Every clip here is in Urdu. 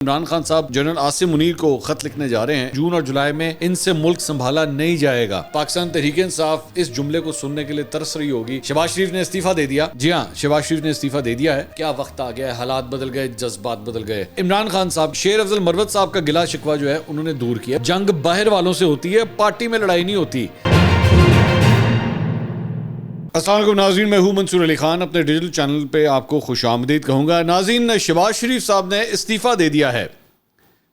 عمران خان صاحب جنرل عاصم منیر کو خط لکھنے جا رہے ہیں، جون اور جولائی میں ان سے ملک سنبھالا نہیں جائے گا۔ پاکستان تحریک انصاف اس جملے کو سننے کے لیے ترس رہی ہوگی۔ شہباز شریف نے استعفیٰ دے دیا۔ جی ہاں، شہباز شریف نے استعفیٰ دے دیا ہے۔ کیا وقت آ گیا ہے، حالات بدل گئے، جذبات بدل گئے۔ عمران خان صاحب شیر افضل مروت صاحب کا گلا شکوہ جو ہے انہوں نے دور کیا۔ جنگ باہر والوں سے ہوتی ہے، پارٹی میں لڑائی نہیں ہوتی۔ السلام علیکم ناظرین، میں ہوں منصور علی خان، اپنے ڈیجیٹل چینل پہ آپ کو خوش آمدید کہوں گا۔ ناظرین، شہباز شریف صاحب نے استعفیٰ دے دیا ہے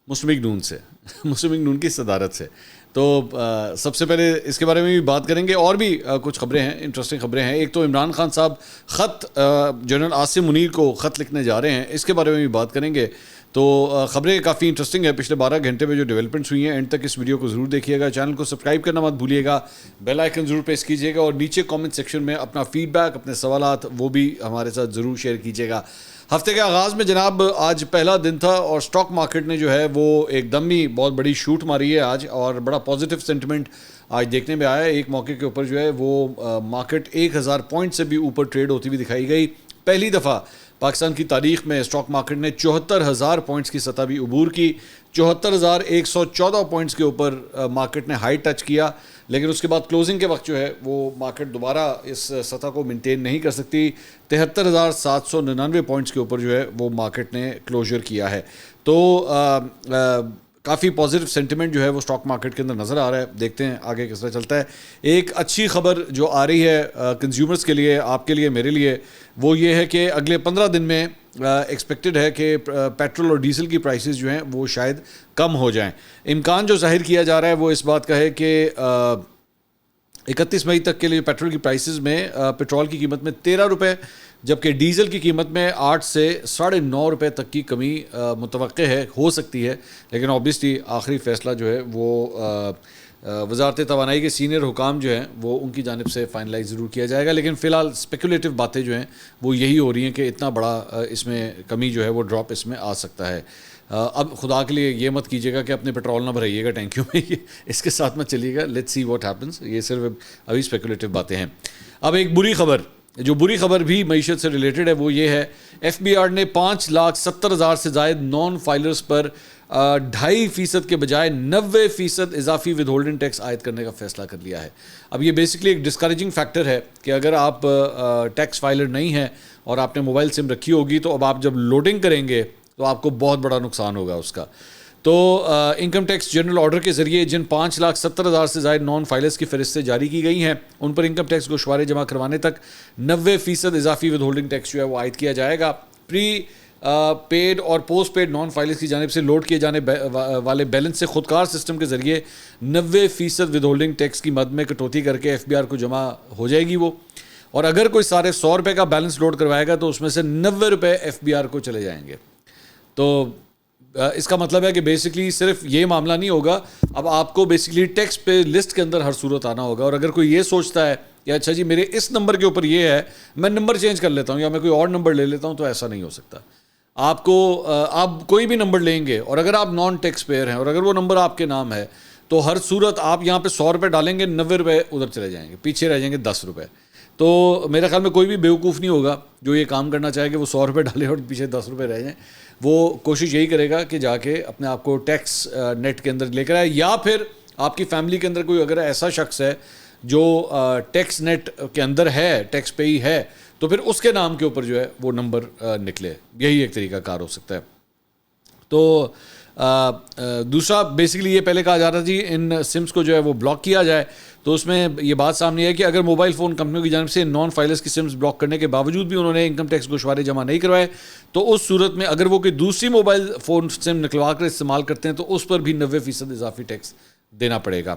مسلم لیگ نون سے، مسلم لیگ نون کی صدارت سے۔ تو سب سے پہلے اس کے بارے میں بھی بات کریں گے، اور بھی کچھ خبریں ہیں، انٹرسٹنگ خبریں ہیں۔ ایک تو عمران خان صاحب خط جنرل عاصم منیر کو خط لکھنے جا رہے ہیں، اس کے بارے میں بھی بات کریں گے۔ تو خبریں کافی انٹرسٹنگ ہیں، پچھلے 12 گھنٹے میں جو ڈیولپمنٹس ہوئی ہیں، اینڈ تک اس ویڈیو کو ضرور دیکھیے گا۔ چینل کو سبسکرائب کرنا مت بھولیے گا، بیل آئیکن ضرور پریس کیجیے گا، اور نیچے کامنٹ سیکشن میں اپنا فیڈ بیک، اپنے سوالات وہ بھی ہمارے ساتھ ضرور شیئر کیجیے گا۔ ہفتے کے آغاز میں جناب آج پہلا دن تھا، اور سٹاک مارکیٹ نے جو ہے وہ ایک دم ہی بہت بڑی شوٹ ماری ہے آج، اور بڑا پازیٹیو سینٹیمنٹ آج دیکھنے میں آیا ہے۔ ایک موقع کے اوپر جو ہے وہ مارکیٹ 1000 پوائنٹ سے بھی اوپر ٹریڈ ہوتی ہوئی دکھائی گئی۔ پہلی دفعہ پاکستان کی تاریخ میں اسٹاک مارکیٹ نے 74,000 پوائنٹس کی سطح بھی عبور کی۔ 74,114 پوائنٹس کے اوپر مارکیٹ نے ہائی ٹچ کیا، لیکن اس کے بعد کلوزنگ کے وقت جو ہے وہ مارکیٹ دوبارہ اس سطح کو مینٹین نہیں کر سکتی۔ 73,799 پوائنٹس کے اوپر جو ہے وہ مارکیٹ نے کلوزر کیا ہے۔ تو کافی پازیٹیو سینٹیمنٹ جو ہے وہ اسٹاک مارکیٹ کے اندر نظر آ رہا ہے۔ دیکھتے ہیں آگے کس طرح چلتا ہے۔ ایک اچھی خبر جو آ رہی ہے کنزیومرز کے لیے، آپ کے لیے، میرے لیے، وہ یہ ہے کہ اگلے 15 دن میں ایکسپیکٹڈ ہے کہ پیٹرول اور ڈیزل کی پرائسز جو ہیں وہ شاید کم ہو جائیں۔ امکان جو ظاہر کیا جا رہا ہے وہ اس بات کا ہے کہ 31 مئی تک کے لیے پیٹرول کی پرائسز میں پیٹرول کی قیمت میں 13 روپے، جبکہ ڈیزل کی قیمت میں 8 سے 9.5 روپے تک کی کمی متوقع ہے، ہو سکتی ہے، لیکن اوبیسلی آخری فیصلہ جو ہے وہ وزارت توانائی کے سینئر حکام جو ہیں وہ ان کی جانب سے فائنلائز ضرور کیا جائے گا، لیکن فی الحال اسپیکولیٹو باتیں جو ہیں وہ یہی ہو رہی ہیں کہ اتنا بڑا اس میں کمی جو ہے وہ ڈراپ اس میں آ سکتا ہے۔ اب خدا کے لیے یہ مت کیجیے گا کہ اپنے پیٹرول نہ بھرائیے گا ٹینکیوں میں، اس کے ساتھ مت چلیے گا۔ لیٹس سی واٹ ہیپنس، یہ صرف ابھی اسپیکولیٹو باتیں ہیں۔ اب ایک بری خبر، جو بری خبر بھی معیشت سے ریلیٹڈ ہے، وہ یہ ہے ایف بی آر نے 5,70,000 سے زائد نان فائلرز پر 2.5% کے بجائے 90% اضافی ود ہولڈنگ ٹیکس عائد کرنے کا فیصلہ کر لیا ہے۔ اب یہ بیسکلی ایک ڈسکریجنگ فیکٹر ہے کہ اگر آپ ٹیکس فائلر نہیں ہیں اور آپ نے موبائل سم رکھی ہوگی، تو اب آپ جب لوڈنگ کریں گے تو آپ کو بہت بڑا نقصان ہوگا اس کا۔ تو انکم ٹیکس جنرل آرڈر کے ذریعے جن 5,70,000 سے زائد نان فائلرز کی فہرستیں جاری کی گئی ہیں، ان پر انکم ٹیکس گوشوارے جمع کروانے تک 90% اضافی ود ہولڈنگ ٹیکس جو ہے وہ عائد کیا جائے گا۔ پری پیڈ اور پوسٹ پیڈ نان فائلرز کی جانب سے لوڈ کیے جانے والے بیلنس سے خودکار سسٹم کے ذریعے 90% ود ہولڈنگ ٹیکس کی مد میں کٹوتی کر کے ایف بی آر کو جمع ہو جائے گی وہ، اور اگر کوئی سارے 100 روپے کا بیلنس لوڈ کروائے گا تو اس میں سے 90 روپے ایف بی آر کو چلے جائیں گے۔ تو اس کا مطلب ہے کہ بیسکلی صرف یہ معاملہ نہیں ہوگا، اب آپ کو بیسکلی ٹیکس پہ لسٹ کے اندر ہر صورت آنا ہوگا، اور اگر کوئی یہ سوچتا ہے کہ اچھا جی میرے اس نمبر کے اوپر یہ ہے، میں نمبر چینج کر لیتا ہوں یا میں کوئی اور نمبر لے لیتا ہوں، تو ایسا نہیں ہو سکتا۔ آپ کو آپ کوئی بھی نمبر لیں گے، اور اگر آپ نان ٹیکس پیئر ہیں اور اگر وہ نمبر آپ کے نام ہے، تو ہر صورت آپ یہاں پہ 100 روپے ڈالیں گے، 90 روپے ادھر چلے جائیں گے، پیچھے رہ جائیں گے 10 روپے۔ تو میرے خیال میں کوئی بھی بیوقوف نہیں ہوگا جو یہ کام کرنا چاہے کہ وہ 100 روپے ڈالے اور پیچھے 10 روپے رہ جائیں۔ وہ کوشش یہی کرے گا کہ جا کے اپنے آپ کو ٹیکس نیٹ کے اندر لے کر آئے، یا پھر آپ کی فیملی کے اندر کوئی اگر ایسا شخص ہے جو ٹیکس نیٹ کے اندر ہے، ٹیکس پے ہی ہے، تو پھر اس کے نام کے اوپر جو ہے وہ نمبر نکلے، یہی ایک طریقہ کار ہو سکتا ہے۔ تو دوسرا بیسکلی یہ پہلے کہا جا رہا تھا جی ان سمس کو جو ہے وہ بلاک کیا جائے، تو اس میں یہ بات سامنے ہے کہ اگر موبائل فون کمپنیوں کی جانب سے نان فائلرز کی سمس بلاک کرنے کے باوجود بھی انہوں نے انکم ٹیکس گوشوارے جمع نہیں کروائے، تو اس صورت میں اگر وہ کوئی دوسری موبائل فون سم نکلوا کر استعمال کرتے ہیں تو اس پر بھی 90% اضافی ٹیکس دینا پڑے گا۔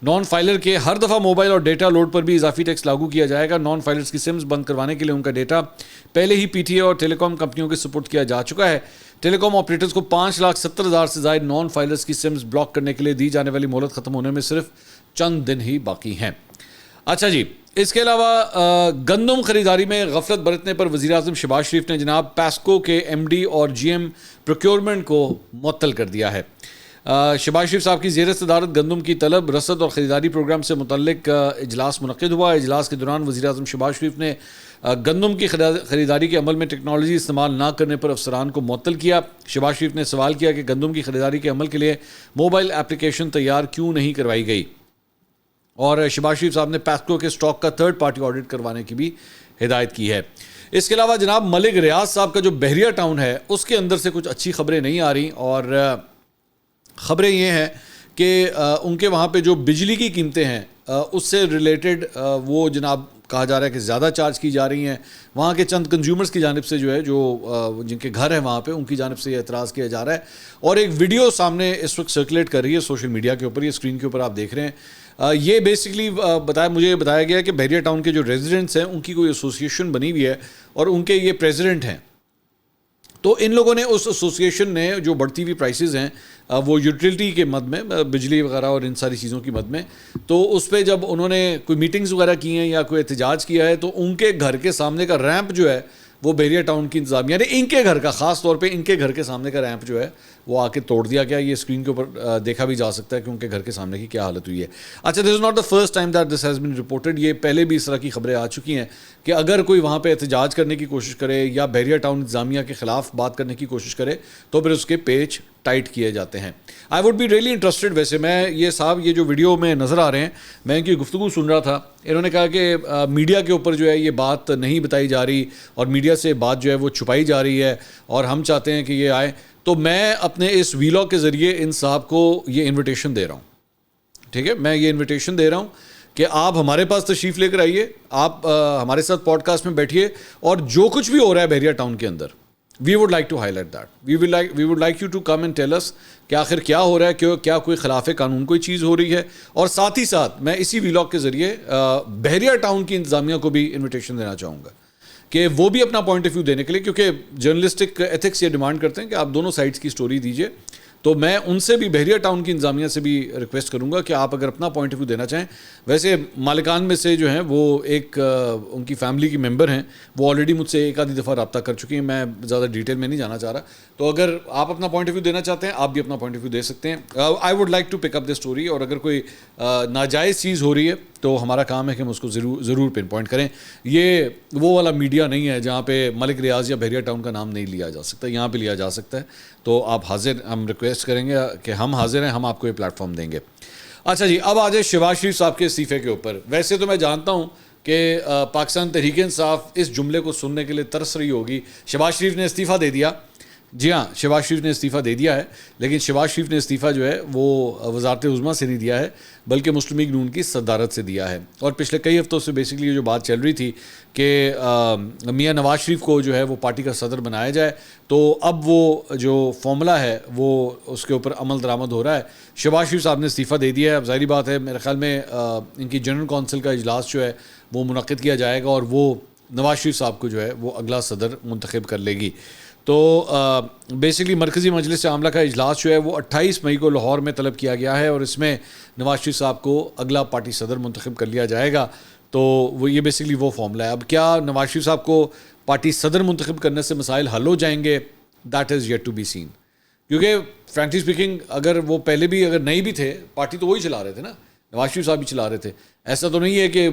نان فائلر کے ہر دفعہ موبائل اور ڈیٹا لوڈ پر بھی اضافی ٹیکس لاگو کیا جائے گا۔ نان فائلرز کی سمز بند کروانے کے لیے ان کا ڈیٹا پہلے ہی پی ٹی اے اور ٹیلی کام کمپنیوں کے سپورٹ کیا جا چکا ہے۔ ٹیلی کام آپریٹرز کو 5,70,000 سے زائد نان فائلرز کی سمز بلاک کرنے کے لیے دی جانے والی مہلت ختم ہونے میں صرف چند دن ہی باقی ہیں۔ اچھا جی، اس کے علاوہ گندم خریداری میں غفلت برتنے پر وزیر اعظم شہباز شریف نے جناب پیسکو کے ایم ڈی اور جی ایم پروکیورمنٹ کو معطل کر دیا ہے۔ شہباز شریف صاحب کی زیر صدارت گندم کی طلب، رسد اور خریداری پروگرام سے متعلق اجلاس منعقد ہوا. اجلاس کے دوران وزیر اعظم شہباز شریف نے گندم کی خریداری کے عمل میں ٹیکنالوجی استعمال نہ کرنے پر افسران کو معطل کیا. شہباز شریف نے سوال کیا کہ گندم کی خریداری کے عمل کے لیے موبائل اپلیکیشن تیار کیوں نہیں کروائی گئی، اور شہباز شریف صاحب نے پیسکو کے اسٹاک کا تھرڈ پارٹی آڈٹ کروانے کی بھی ہدایت کی ہے. اس کے علاوہ جناب ملک ریاض صاحب کا جو بحریہ ٹاؤن ہے اس کے اندر سے کچھ اچھی خبریں نہیں آ رہی، اور خبریں یہ ہیں کہ ان کے وہاں پہ جو بجلی کی قیمتیں ہیں اس سے ریلیٹڈ وہ جناب کہا جا رہا ہے کہ زیادہ چارج کی جا رہی ہیں. وہاں کے چند کنزیومرز کی جانب سے جو ہے، جو جن کے گھر ہیں وہاں پہ، ان کی جانب سے یہ اعتراض کیا جا رہا ہے. اور ایک ویڈیو سامنے اس وقت سرکولیٹ کر رہی ہے سوشل میڈیا کے اوپر، یہ اسکرین کے اوپر آپ دیکھ رہے ہیں. یہ بیسکلی مجھے بتایا گیا کہ بحریہ ٹاؤن کے جو ریزیڈنٹس ہیں ان کی کوئی ایسوسیشن بنی ہوئی ہے اور ان کے یہ پریزیڈنٹ ہیں. تو ان لوگوں نے، اس ایسوسیشن نے جو بڑھتی ہوئی پرائسز ہیں وہ یوٹیلٹی کے مد میں، بجلی وغیرہ اور ان ساری چیزوں کی مد میں، تو اس پہ جب انہوں نے کوئی میٹنگز وغیرہ کی ہیں یا کوئی احتجاج کیا ہے، تو ان کے گھر کے سامنے کا ریمپ جو ہے وہ بحریہ ٹاؤن کی انتظامیہ، یعنی ان کے گھر کا، خاص طور پہ ان کے گھر کے سامنے کا ریمپ جو ہے وہ آ کے توڑ دیا گیا. یہ اسکرین کے اوپر دیکھا بھی جا سکتا ہے کہ ان کے گھر کے سامنے کی کیا حالت ہوئی ہے. اچھا، this is not the first time that this has been reported. یہ پہلے بھی اس طرح کی خبریں آ چکی ہیں کہ اگر کوئی وہاں پہ احتجاج کرنے کی کوشش کرے یا بحریہ ٹاؤن انتظامیہ کے خلاف بات کرنے کی کوشش کرے تو پھر اس کے پیچ ٹائٹ کیے جاتے ہیں. I would be really interested. ویسے میں یہ جو ویڈیو میں نظر آ رہے ہیں، میں ان کی گفتگو سن رہا تھا. انہوں نے کہا کہ میڈیا کے اوپر جو ہے یہ بات نہیں بتائی جا رہی اور میڈیا سے بات جو ہے وہ چھپائی جا رہی ہے، اور ہم چاہتے ہیں کہ یہ آئے. تو میں اپنے اس ویلاگ کے ذریعے ان صاحب کو یہ انویٹیشن دے رہا ہوں. ٹھیک ہے، میں یہ انویٹیشن دے رہا ہوں کہ آپ ہمارے پاس تشریف لے کر آئیے، آپ ہمارے ساتھ پوڈ کاسٹ میں بیٹھیے، اور جو کچھ بھی ہو رہا ہے بحریہ ٹاؤن کے اندر، we would like to high light that. We would like you to come and tell us کہ آخر کیا ہو رہا ہے، کیا کوئی خلاف قانون کوئی چیز ہو رہی ہے. اور ساتھ ہی ساتھ میں اسی ویلاگ کے ذریعے بحریہ ٹاؤن کی انتظامیہ کو بھی انویٹیشن دینا چاہوں گا کہ وہ بھی اپنا پوائنٹ آف ویو دینے کے لیے، کیونکہ جرنلسٹک ایتھکس یہ ڈیمانڈ کرتے ہیں کہ آپ دونوں سائڈس کی سٹوری دیجیے. تو میں ان سے بھی، بحریہ ٹاؤن کی انتظامیہ سے بھی ریکویسٹ کروں گا کہ آپ اگر اپنا پوائنٹ آف ویو دینا چاہیں. ویسے مالکان میں سے جو ہیں وہ ایک ان کی فیملی کی ممبر ہیں، وہ آلریڈی مجھ سے ایک آدھی دفعہ رابطہ کر چکی ہیں. میں زیادہ ڈیٹیل میں نہیں جانا چاہ رہا. تو اگر آپ اپنا پوائنٹ آف ویو دینا چاہتے ہیں، آپ بھی اپنا پوائنٹ آف ویو دے سکتے ہیں. I would like to pick up the story. اور اگر کوئی ناجائز چیز ہو رہی ہے تو ہمارا کام ہے کہ ہم اس کو ضرور پن پوائنٹ کریں. یہ وہ والا میڈیا نہیں ہے جہاں پہ ملک ریاض یا بحریہ ٹاؤن کا نام نہیں لیا جا سکتا. یہاں پہ لیا جا سکتا ہے. تو آپ حاضر، ہم ریکویسٹ کریں گے کہ ہم حاضر ہیں، ہم آپ کو یہ پلیٹ فارم دیں گے. اچھا جی، اب آ جائے شہباز شریف صاحب کے استعفے کے اوپر. ویسے تو میں جانتا ہوں کہ پاکستان تحریک انصاف اس جملے کو سننے کے لیے ترس رہی ہوگی، شہباز شریف نے استعفیٰ دے دیا. جی ہاں، شہباز شریف نے استعفیٰ دے دیا ہے، لیکن شہباز شریف نے استعفیٰ جو ہے وہ وزارت عظمیٰ سے نہیں دیا ہے، بلکہ مسلم لیگ نون کی صدارت سے دیا ہے. اور پچھلے کئی ہفتوں سے بیسکلی یہ جو بات چل رہی تھی کہ میاں نواز شریف کو جو ہے وہ پارٹی کا صدر بنایا جائے، تو اب وہ جو فارمولا ہے وہ اس کے اوپر عمل درآمد ہو رہا ہے. شہباز شریف صاحب نے استعفیٰ دے دیا ہے. اب ظاہری بات ہے، میرے خیال میں ان کی جنرل کونسل کا اجلاس جو ہے وہ منعقد کیا جائے گا، اور وہ نواز شریف صاحب کو جو ہے وہ اگلا صدر منتخب کر لے گی. تو بیسکلی مرکزی مجلس عاملہ کا اجلاس جو ہے وہ 28 مئی کو لاہور میں طلب کیا گیا ہے، اور اس میں نواز شریف صاحب کو اگلا پارٹی صدر منتخب کر لیا جائے گا. تو وہ یہ بیسکلی وہ فارمولا ہے. اب کیا نواز شریف صاحب کو پارٹی صدر منتخب کرنے سے مسائل حل ہو جائیں گے؟ That is yet to be seen. کیونکہ فرینکلی اسپیکنگ اگر وہ پہلے بھی اگر نہیں بھی تھے، پارٹی تو وہی چلا رہے تھے نا، نواز شریف صاحب بھی چلا رہے تھے. ایسا تو نہیں ہے کہ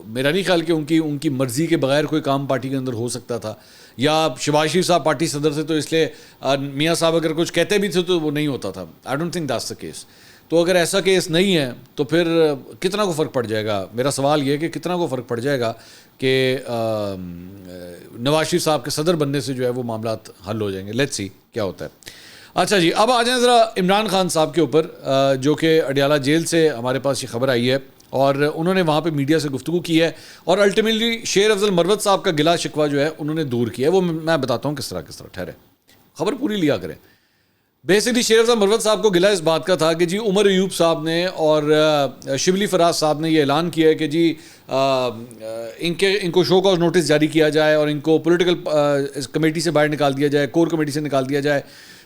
میرا نہیں خیال کہ ان کی مرضی کے بغیر کوئی کام پارٹی کے اندر ہو سکتا تھا، یا شہباز شریف صاحب پارٹی صدر تھے تو اس لیے میاں صاحب اگر کچھ کہتے بھی تھے تو وہ نہیں ہوتا تھا. I don't think that's the case. تو اگر ایسا کیس نہیں ہے تو پھر کتنا کو فرق پڑ جائے گا؟ میرا سوال یہ ہے کہ کتنا کو فرق پڑ جائے گا کہ نواز شریف صاحب کے صدر بننے سے جو ہے وہ معاملات حل ہو جائیں گے. لیٹس سی کیا ہوتا ہے. اچھا جی، اب آ جائیں ذرا عمران خان صاحب کے اوپر، جو کہ اڈیالہ جیل سے ہمارے پاس یہ خبر آئی ہے، اور انہوں نے وہاں پہ میڈیا سے گفتگو کی ہے، اور الٹیمیٹلی شیر افضل مروت صاحب کا گلا شکوہ جو ہے انہوں نے دور کیا ہے. وہ میں بتاتا ہوں کس طرح ٹھہرے، خبر پوری لیا کریں. بیسکلی شیر افضل مروت صاحب کو گلا اس بات کا تھا کہ جی عمر ایوب صاحب نے اور شبلی فراز صاحب نے یہ اعلان کیا ہے کہ جی ان کو شو کاز نوٹس جاری کیا جائے اور ان کو پولیٹیکل کمیٹی سے باہر نکال دیا جائے، کور کمیٹی سے نکال دیا جائے.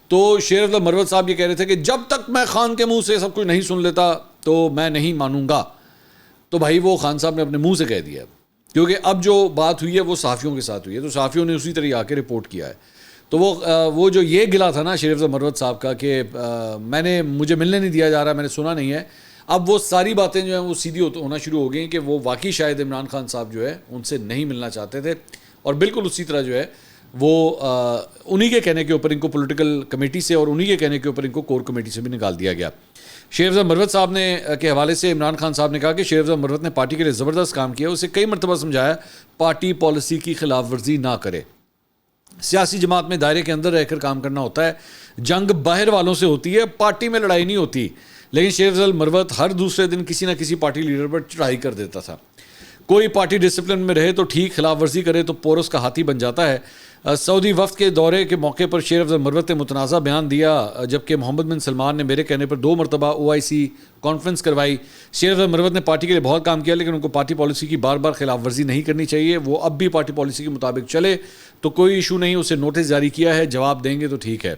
تو شیر افضل مروت صاحب یہ کہہ رہے تھے کہ جب تک میں خان کے منہ سے سب کچھ نہیں سن لیتا تو میں نہیں مانوں گا. تو بھائی وہ خان صاحب نے اپنے منہ سے کہہ دیا، کیونکہ اب جو بات ہوئی ہے وہ صحافیوں کے ساتھ ہوئی ہے، تو صحافیوں نے اسی طرح آ کے رپورٹ کیا ہے. تو وہ جو یہ گلا تھا نا شریف افضل مروت صاحب کا کہ مجھے ملنے نہیں دیا جا رہا, میں نے سنا نہیں ہے, اب وہ ساری باتیں جو ہیں وہ سیدھی ہونا شروع ہو گئی کہ وہ واقعی شاید عمران خان صاحب جو ہے ان سے نہیں ملنا چاہتے تھے, اور بالکل اسی طرح جو ہے وہ انہی کے کہنے کے اوپر ان کو پولیٹیکل کمیٹی سے اور انہی کے کہنے کے اوپر ان کو کور کمیٹی سے بھی نکال دیا گیا. شریف افضل مروت صاحب نے کے حوالے سے عمران خان صاحب نے کہا کہ شریف افضل مروت نے پارٹی کے لیے زبردست کام کیا, اسے کئی مرتبہ سمجھایا پارٹی پالیسی کی خلاف ورزی نہ کرے. سیاسی جماعت میں دائرے کے اندر رہ کر کام کرنا ہوتا ہے, جنگ باہر والوں سے ہوتی ہے, پارٹی میں لڑائی نہیں ہوتی. لیکن شریف افضل مروت ہر دوسرے دن کسی نہ کسی پارٹی لیڈر پر چڑھائی کر دیتا تھا. کوئی پارٹی ڈسپلن میں رہے تو ٹھیک, خلاف ورزی کرے تو پورس کا ہاتھی بن جاتا ہے. سعودی وفد کے دورے کے موقع پر شریف افضل مروت نے متنازع بیان دیا, جبکہ محمد بن سلمان نے میرے کہنے پر 2 مرتبہ OIC کانفرنس کروائی. شریف افضل مروت نے پارٹی کے لیے بہت کام کیا, لیکن ان کو پارٹی پالیسی کی بار بار خلاف ورزی نہیں کرنی چاہیے. وہ اب بھی پارٹی پالیسی کے مطابق چلے تو کوئی ایشو نہیں, اسے نوٹس جاری کیا ہے, جواب دیں گے تو ٹھیک ہے.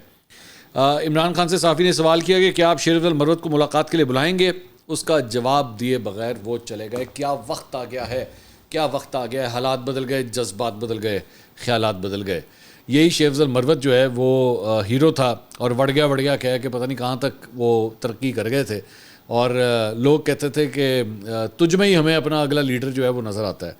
عمران خان سے صحافی نے سوال کیا کہ کیا آپ شریف افضل مروت کو ملاقات کے لیے بلائیں گے, اس کا جواب دیے بغیر وہ چلے گئے. کیا وقت آ گیا ہے, کیا وقت آ گیا ہے, حالات بدل گئے, جذبات بدل گئے, خیالات بدل گئے. یہی شریف افضل مروت جو ہے وہ ہیرو تھا, اور وڑ گیا کہہ کہ پتہ نہیں کہاں تک وہ ترقی کر گئے تھے, اور لوگ کہتے تھے کہ تجھ میں ہی ہمیں اپنا اگلا لیڈر جو ہے وہ نظر آتا ہے.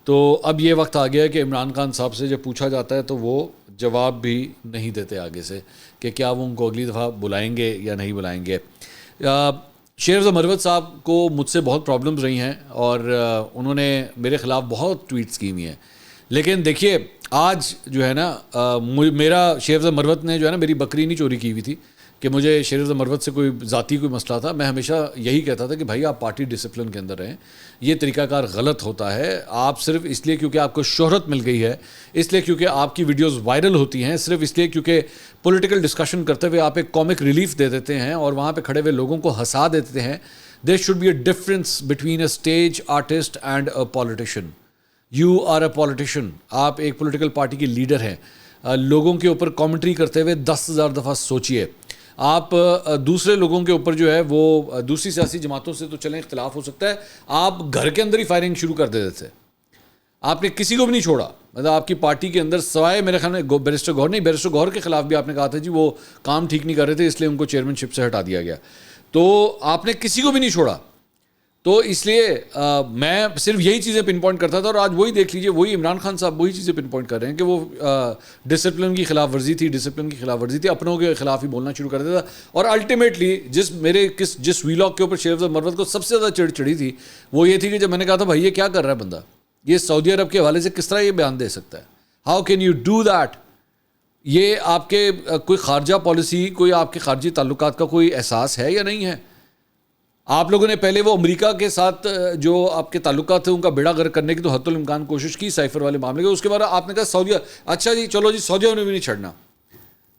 تو اب یہ وقت آ گیا ہے کہ عمران خان صاحب سے جب پوچھا جاتا ہے تو وہ جواب بھی نہیں دیتے آگے سے کہ کیا وہ ان کو اگلی دفعہ بلائیں گے یا نہیں بلائیں گے. شریف افضل مروت صاحب کو مجھ سے بہت پرابلمز رہی ہیں, اور انہوں نے میرے خلاف بہت ٹویٹس کی ہوئی ہیں. لیکن دیکھیے آج جو ہے نا میرا شریف افضل مروت نے جو ہے نا میری بکری نہیں چوری کی ہوئی تھی کہ مجھے شریف افضل مروت سے کوئی ذاتی کوئی مسئلہ تھا. میں ہمیشہ یہی کہتا تھا کہ بھائی آپ پارٹی ڈسپلن کے اندر رہیں, یہ طریقہ کار غلط ہوتا ہے. آپ صرف اس لیے کیونکہ آپ کو شہرت مل گئی ہے, اس لیے کیونکہ آپ کی ویڈیوز وائرل ہوتی ہیں, صرف اس لیے کیونکہ پولیٹیکل ڈسکشن کرتے ہوئے آپ ایک کامک ریلیف دے دیتے ہیں اور وہاں پہ کھڑے ہوئے لوگوں کو ہنسا دیتے ہیں. There should be a difference between a stage artist and a politician. You are a politician, آپ ایک پولیٹیکل پارٹی کے لیڈر ہیں. لوگوں کے اوپر کامنٹری کرتے ہوئے 10,000 دفعہ سوچئے. آپ دوسرے لوگوں کے اوپر جو ہے وہ دوسری سیاسی جماعتوں سے تو چلیں اختلاف ہو سکتا ہے, آپ گھر کے اندر ہی فائرنگ شروع کر دیتے تھے. آپ نے کسی کو بھی نہیں چھوڑا, مطلب آپ کی پارٹی کے اندر سوائے میرے خیال میں بیرسٹر گوہر کے خلاف بھی آپ نے کہا تھا جی وہ کام ٹھیک نہیں کر رہے تھے اس لیے ان کو چیئرمین شپ سے ہٹا دیا گیا. تو آپ نے کسی کو بھی نہیں چھوڑا. تو اس لیے میں صرف یہی چیزیں پن پوائنٹ کرتا تھا, اور آج وہی دیکھ لیجیے وہی عمران خان صاحب وہی چیزیں پن پوائنٹ کر رہے ہیں کہ وہ ڈسپلن کی خلاف ورزی تھی, اپنوں کے خلاف ہی بولنا شروع کر دیتا تھا. اور الٹیمیٹلی جس ویلاگ کے اوپر شریف افضل مروت کو سب سے زیادہ چڑ چڑھی تھی وہ یہ تھی کہ جب میں نے کہا تھا بھائی یہ کیا کر رہا ہے بندہ, یہ سعودی عرب کے حوالے سے کس طرح یہ بیان دے سکتا ہے, how can you do that. یہ آپ کے کوئی خارجہ پالیسی, کوئی آپ کے خارجی تعلقات کا کوئی احساس ہے یا نہیں ہے؟ آپ لوگوں نے پہلے وہ امریکہ کے ساتھ جو آپ کے تعلقات تھے ان کا بیڑا غرق کرنے کی تو حتی الامکان کوشش کی سائفر والے معاملے کے, اس کے بعد آپ نے کہا سعودیہ, اچھا جی چلو جی سعودیہ نے بھی نہیں چھڑنا.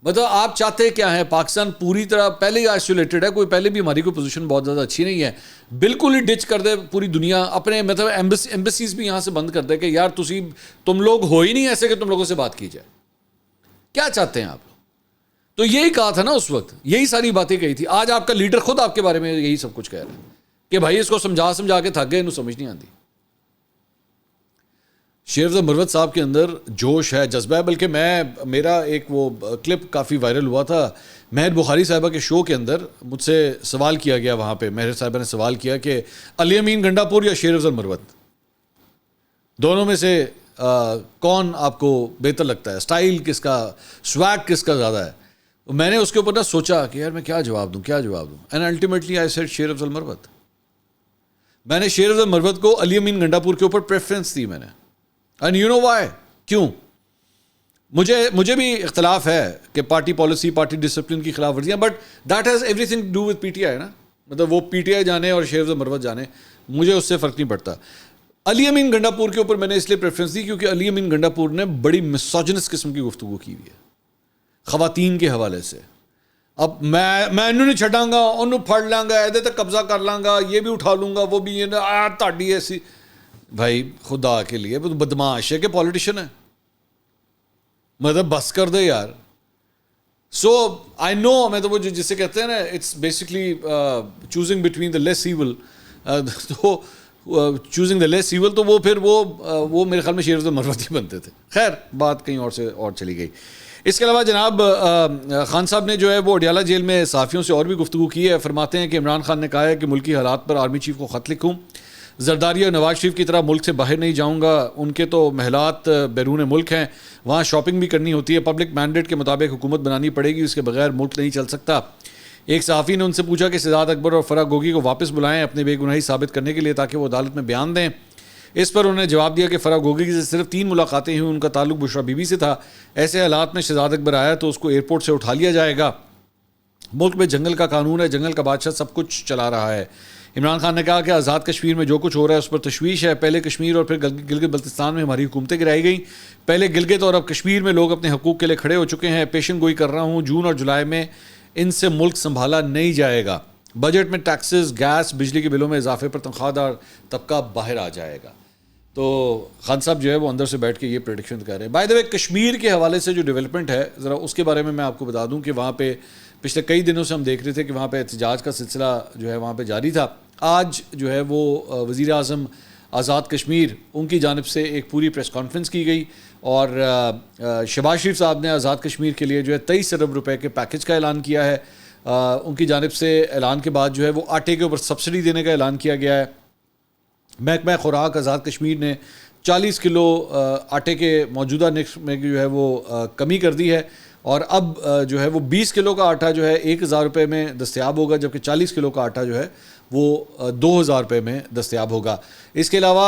مطلب آپ چاہتے کیا ہیں؟ پاکستان پوری طرح پہلے ہی آئسولیٹڈ ہے, کوئی پہلے بھی ہماری کوئی پوزیشن بہت زیادہ اچھی نہیں ہے, بالکل ہی ڈچ کر دے پوری دنیا, اپنے مطلب ایمبیسیز بھی یہاں سے بند کر دے کہ یار تم لوگ ہو ہی نہیں ایسے کہ تم لوگوں سے بات کی جائے. کیا چاہتے ہیں آپ لوگ؟ تو یہی کہا تھا نا اس وقت, یہی ساری باتیں کہی تھی. آج آپ کا لیڈر خود آپ کے بارے میں یہی سب کچھ کہہ رہا ہے کہ بھائی اس کو سمجھا کے تھک گئے, انہوں سمجھ نہیں آتی. شریف افضل مروت صاحب کے اندر جوش ہے, جذبہ ہے. بلکہ میرا ایک وہ کلپ کافی وائرل ہوا تھا, مہر بخاری صاحبہ کے شو کے اندر مجھ سے سوال کیا گیا, وہاں پہ مہر صاحبہ نے سوال کیا کہ علی امین گنڈا پور یا شریف افضل مروت, دونوں میں سے کون آپ کو بہتر لگتا ہے, سٹائل کس کا, سویگ کس کا زیادہ ہے. میں نے اس کے اوپر نہ سوچا کہ یار میں کیا جواب دوں. اینڈ الٹیمیٹلی آئی سیڈ شریف افضل مروت. میں نے شریف افضل مروت کو علی امین گنڈا پور کے اوپر پریفرنس دی میں نے. اینڈ یو نو وائی, کیوں؟ مجھے بھی اختلاف ہے کہ پارٹی پالیسی, پارٹی ڈسپلن کی خلاف ورزیاں, but that has everything to do with P T I نا. مطلب وہ پی ٹی آئی جانے اور شریف افضل مروت جانے, مجھے اس سے فرق نہیں پڑتا. علی امین گنڈا پور کے اوپر میں نے اس لیے پریفرنس دی کیونکہ علی امین گنڈا پور نے بڑی مسوجنس قسم کی گفتگو کی ہوئی ہے خواتین کے حوالے سے. اب میں انہوں نہیں چھڈاں گا, انہوں پھڑ لاں گا, ایدے تک قبضہ کر لاں گا, یہ بھی اٹھا لوں گا, وہ بھی تاڑی ایسی. بھائی خدا کے لیے بدماش ہے کہ پولیٹیشین ہے, مطلب بس کر دے یار. سو آئی نو, میں تو وہ جسے کہتے ہیں نا it's basically choosing between the less evil, تو چوزنگ دا لیس ایول, تو وہ پھر وہ میرے خیال میں شریف افضل مروت ہی بنتے تھے. خیر بات کہیں اور سے اور چلی گئی. اس کے علاوہ جناب خان صاحب نے جو ہے وہ اڈیالہ جیل میں صحافیوں سے اور بھی گفتگو کی ہے. فرماتے ہیں کہ عمران خان نے کہا ہے کہ ملکی حالات پر آرمی چیف کو خط لکھوں. زرداری اور نواز شریف کی طرح ملک سے باہر نہیں جاؤں گا, ان کے تو محلات بیرون ملک ہیں, وہاں شاپنگ بھی کرنی ہوتی ہے, پبلک مینڈیٹ کے مطابق حکومت بنانی پڑے گی, اس کے بغیر ملک نہیں چل سکتا. ایک صحافی نے ان سے پوچھا کہ شہزاد اکبر اور فرح گوگی کو واپس بلائیں اپنے بے گناہی ثابت کرنے کے لیے تاکہ وہ عدالت میں بیان دیں. اس پر انہوں نے جواب دیا کہ فرح گوگی سے صرف 3 ملاقاتیں ہوئیں, ان کا تعلق بشرا بی بی سے تھا. ایسے حالات میں شہزاد اکبر آیا تو اس کو ایئرپورٹ سے اٹھا لیا جائے گا. ملک میں جنگل کا قانون ہے, جنگل کا بادشاہ سب کچھ چلا رہا ہے. عمران خان نے کہا کہ آزاد کشمیر میں جو کچھ ہو رہا ہے اس پر تشویش ہے. پہلے کشمیر اور پھر گلگت بلتستان میں ہماری حکومتیں گرائی گئیں. پہلے گلگت اور اب کشمیر میں لوگ اپنے حقوق کے لیے کھڑے ہو چکے ہیں. پیشن گوئی کر رہا ہوں, جون اور جولائی میں ان سے ملک سنبھالا نہیں جائے گا. بجٹ میں ٹیکسز, گیس, بجلی کے بلوں میں اضافے پر تنخواہ دار طبقہ باہر آ جائے گا. تو خان صاحب جو ہے وہ اندر سے بیٹھ کے یہ پریڈکشن کر رہے ہیں. بائی دا وے کشمیر کے حوالے سے جو ڈیولپمنٹ ہے ذرا اس کے بارے میں آپ کو بتا دوں کہ وہاں پہ پچھلے کئی دنوں سے ہم دیکھ رہے تھے کہ وہاں پہ احتجاج کا سلسلہ جو ہے وہاں پہ جاری تھا. آج جو ہے وہ وزیر اعظم آزاد کشمیر ان کی جانب سے ایک پوری پریس کانفرنس کی گئی اور شہباز شریف صاحب نے آزاد کشمیر کے لیے جو ہے 23 ارب روپے کے پیکج کا اعلان کیا ہے. ان کی جانب سے اعلان کے بعد جو ہے وہ آٹے کے اوپر سبسڈی دینے کا اعلان کیا گیا ہے. محکمہ خوراک آزاد کشمیر نے 40 کلو آٹے کے موجودہ نرخ میں جو ہے وہ کمی کر دی ہے اور اب جو ہے وہ 20 کلو کا آٹا جو ہے 1000 روپے میں دستیاب ہوگا, جبکہ 40 کلو کا آٹا جو ہے وہ 2000 روپے میں دستیاب ہوگا. اس کے علاوہ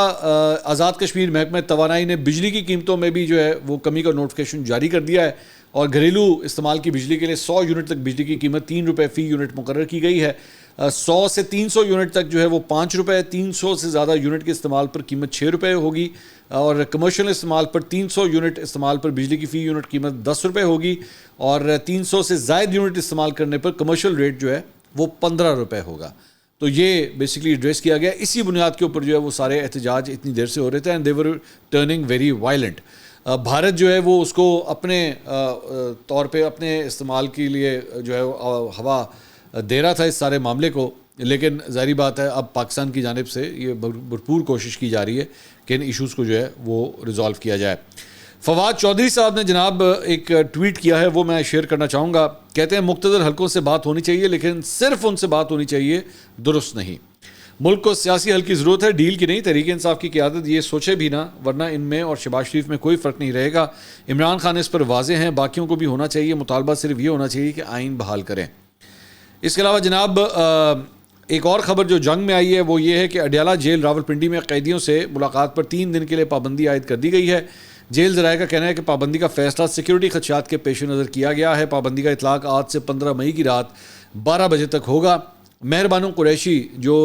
آزاد کشمیر محکمہ توانائی نے بجلی کی قیمتوں میں بھی جو ہے وہ کمی کا نوٹیفیکیشن جاری کر دیا ہے اور گھریلو استعمال کی بجلی کے لیے 100 یونٹ تک بجلی کی قیمت 3 روپے فی یونٹ مقرر کی گئی ہے. 100 سے 300 یونٹ تک جو ہے وہ 5 روپے, 300 سے زیادہ یونٹ کے استعمال پر قیمت 6 روپے ہوگی اور کمرشل استعمال پر 300 یونٹ استعمال پر بجلی کی فی یونٹ قیمت 10 روپے ہوگی اور 300 سے زائد یونٹ استعمال کرنے پر کمرشل ریٹ جو ہے وہ 15 روپے ہوگا. تو یہ بیسکلی ایڈریس کیا گیا. اسی بنیاد کے اوپر جو ہے وہ سارے احتجاج اتنی دیر سے ہو رہے تھے and they were turning very violent. Bharat جو ہے وہ اس کو اپنے طور پہ اپنے استعمال کے لیے جو ہے ہوا دے رہا تھا اس سارے معاملے کو, لیکن ظاہری بات ہے اب پاکستان کی جانب سے یہ بھرپور کوشش کی جا رہی ہے کہ ان ایشوز کو جو ہے وہ ریزالو کیا جائے. فواد چودھری صاحب نے جناب ایک ٹویٹ کیا ہے, وہ میں شیئر کرنا چاہوں گا. کہتے ہیں مقتدر حلقوں سے بات ہونی چاہیے لیکن صرف ان سے بات ہونی چاہیے, درست نہیں. ملک کو سیاسی حل کی ضرورت ہے, ڈیل کی نہیں. تحریک انصاف کی قیادت یہ سوچے بھی نہ, ورنہ ان میں اور شہباز شریف میں کوئی فرق نہیں رہے گا. عمران خان اس پر واضح ہیں, باقیوں کو بھی ہونا چاہیے. مطالبہ صرف یہ ہونا چاہیے کہ آئین بحال کریں. اس کے علاوہ جناب ایک اور خبر جو جنگ میں آئی ہے وہ یہ ہے کہ اڈیالہ جیل راولپنڈی میں قیدیوں سے ملاقات پر 3 دن کے لیے پابندی عائد کر دی گئی ہے. جیل ذرائع کا کہنا ہے کہ پابندی کا فیصلہ سیکیورٹی خدشات کے پیش نظر کیا گیا ہے. پابندی کا اطلاق آج سے 15 مئی کی رات 12 بجے تک ہوگا. مہربانو قریشی جو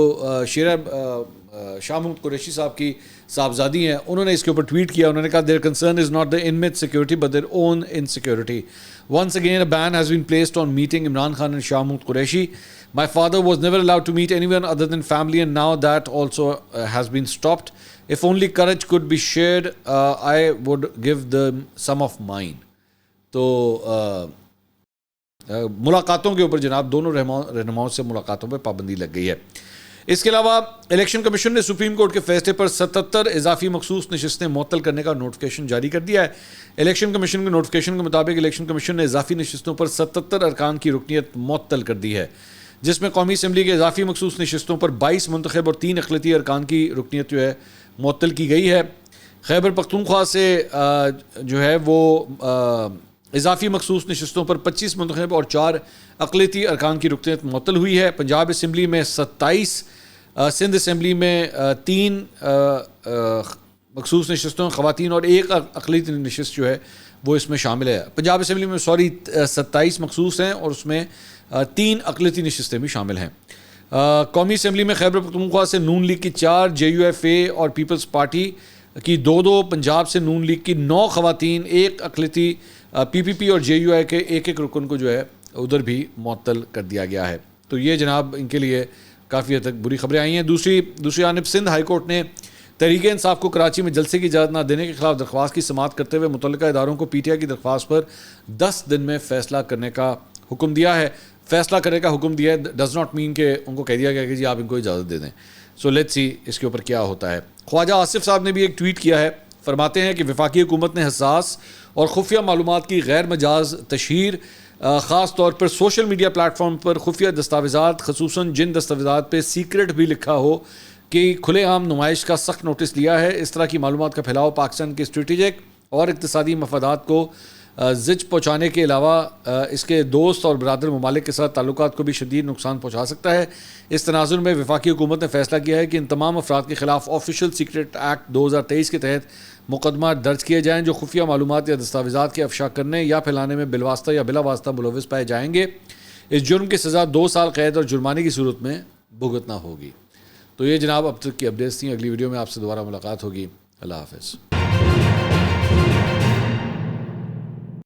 شاہ محمود قریشی صاحب کی صاحبزادی ہیں, انہوں نے اس کے اوپر ٹویٹ کیا. انہوں نے کہا their concern is not the inmate security but their own insecurity. Once again a ban has been placed on meeting Imran Khan and Shah Mahmood Qureshi. My father was never allowed to meet anyone other than family and now that also has been stopped. If only courage could be shared, I would give them some of mine. تو ملاقاتوں کے اوپر جناب دونوں رہنماؤں سے ملاقاتوں پہ پابندی لگ گئی ہے. اس کے علاوہ الیکشن کمیشن نے سپریم کورٹ کے فیصلے پر 77 اضافی مخصوص نشستیں معطل کرنے کا نوٹیفیکیشن جاری کر دیا ہے. الیکشن کمیشن کے نوٹیفیکیشن کے مطابق الیکشن کمیشن نے اضافی نشستوں پر 77 ارکان کی رکنیت معطل کر دی ہے, جس میں قومی اسمبلی کے اضافی مخصوص نشستوں پر 22 منتخب اور 3 اقلیتی ارکان کی رکنیت جو ہے معطل کی گئی ہے. خیبر پختونخوا سے جو ہے وہ اضافی مخصوص نشستوں پر 25 منتخب اور 4 اقلیتی ارکان کی رکنیت معطل ہوئی ہے. پنجاب اسمبلی میں 27, سندھ اسمبلی میں 3 مخصوص نشستوں خواتین اور 1 اقلیتی نشست جو ہے وہ اس میں شامل ہے. پنجاب اسمبلی میں 27 مخصوص ہیں اور اس میں 3 اقلیتی نشستیں بھی شامل ہیں. قومی اسمبلی میں خیبر پختونخوا سے نون لیگ کی 4, JUFA اور پیپلز پارٹی کی 2, پنجاب سے نون لیگ کی 9 خواتین, 1 اقلیتی PPP اور JUI کے 1 رکن کو جو ہے ادھر بھی معطل کر دیا گیا ہے. تو یہ جناب ان کے لیے کافی حد تک بری خبریں آئی ہیں. دوسری جانب سندھ ہائی کورٹ نے تحریک انصاف کو کراچی میں جلسے کی اجازت نہ دینے کے خلاف درخواست کی سماعت کرتے ہوئے متعلقہ اداروں کو PTI کی درخواست پر 10 دن میں فیصلہ کرنے کا حکم دیا ہے. فیصلہ کرنے کا حکم دیا ہے ڈز ناٹ مین کہ ان کو کہہ دیا گیا کہ جی آپ ان کو اجازت دے دیں. سو لیٹس سی اس کے اوپر کیا ہوتا ہے. خواجہ آصف صاحب نے بھی ایک ٹویٹ کیا ہے. فرماتے ہیں کہ وفاقی حکومت نے حساس اور خفیہ معلومات کی غیر مجاز تشہیر، خاص طور پر سوشل میڈیا پلیٹ فارم پر خفیہ دستاویزات، خصوصاً جن دستاویزات پہ سیکرٹ بھی لکھا ہو کہ کھلے عام نمائش کا سخت نوٹس لیا ہے۔ اس طرح کی معلومات کا پھیلاؤ پاکستان کے اسٹریٹجک اور اقتصادی مفادات کو زچ پہنچانے کے علاوہ اس کے دوست اور برادر ممالک کے ساتھ تعلقات کو بھی شدید نقصان پہنچا سکتا ہے۔ اس تناظر میں وفاقی حکومت نے فیصلہ کیا ہے کہ ان تمام افراد کے خلاف آفیشل سیکرٹ ایکٹ 2023 کے تحت مقدمہ درج کیے جائیں جو خفیہ معلومات یا دستاویزات کے افشا کرنے یا پھیلانے میں بالواسطہ یا بلا واسطہ ملوث پائے جائیں گے۔ اس جرم کی سزا 2 سال قید اور جرمانے کی صورت میں بھگتنا ہوگی۔ تو یہ جناب اب تک کی اپڈیٹس تھیں۔ اگلی ویڈیو میں آپ سے دوبارہ ملاقات ہوگی۔ اللہ حافظ۔